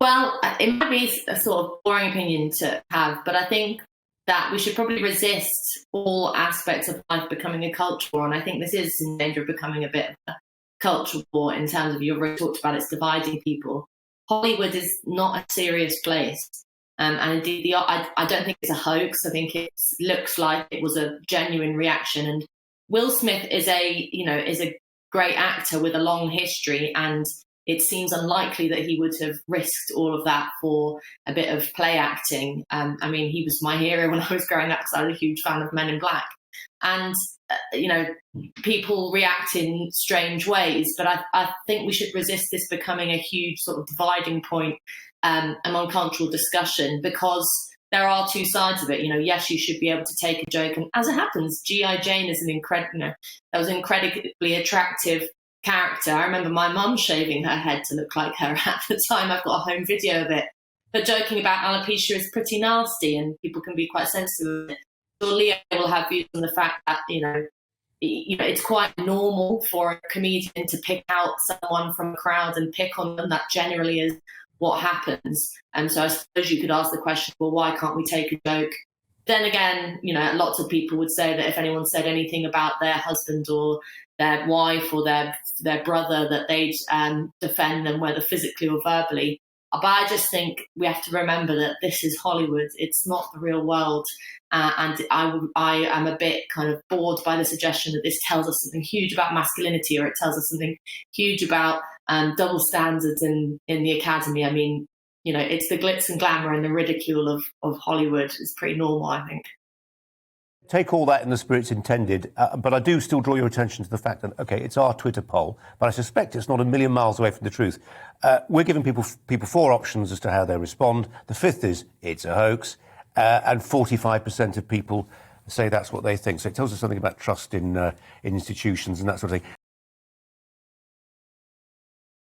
Well, it might be a sort of boring opinion to have, but I think that we should probably resist all aspects of life becoming a culture war. And I think this is in danger of becoming a bit of a culture war in terms of, you've already talked about, it's dividing people. Hollywood is not a serious place. And indeed, I don't think it's a hoax. I think it looks like it was a genuine reaction. And Will Smith is a great actor with a long history, and it seems unlikely that he would have risked all of that for a bit of play acting. I mean, he was my hero when I was growing up because I was a huge fan of Men in Black. And, people react in strange ways, but I think we should resist this becoming a huge sort of dividing point among cultural discussion, because there are two sides of it. Yes, you should be able to take a joke, and as it happens, G.I. Jane is that was an incredibly attractive character. I remember my mum shaving her head to look like her at the time. I've got a home video of it. But joking about alopecia is pretty nasty, and people can be quite sensitive of it. So Leo will have views on the fact that, it's quite normal for a comedian to pick out someone from a crowd and pick on them. That generally is what happens. And so I suppose you could ask the question, well, why can't we take a joke? Then again, lots of people would say that if anyone said anything about their husband or their wife or their brother, that they'd defend them, whether physically or verbally. But I just think we have to remember that this is Hollywood. It's not the real world. And I am a bit kind of bored by the suggestion that this tells us something huge about masculinity, or it tells us something huge about double standards in the academy. I mean, it's the glitz and glamour and the ridicule of Hollywood is pretty normal, I think. Take all that in the spirit intended, but I do still draw your attention to the fact that, OK, it's our Twitter poll, but I suspect it's not a million miles away from the truth. We're giving people 4 options as to how they respond. The fifth is it's a hoax, and 45% of people say that's what they think. So it tells us something about trust in institutions and that sort of thing.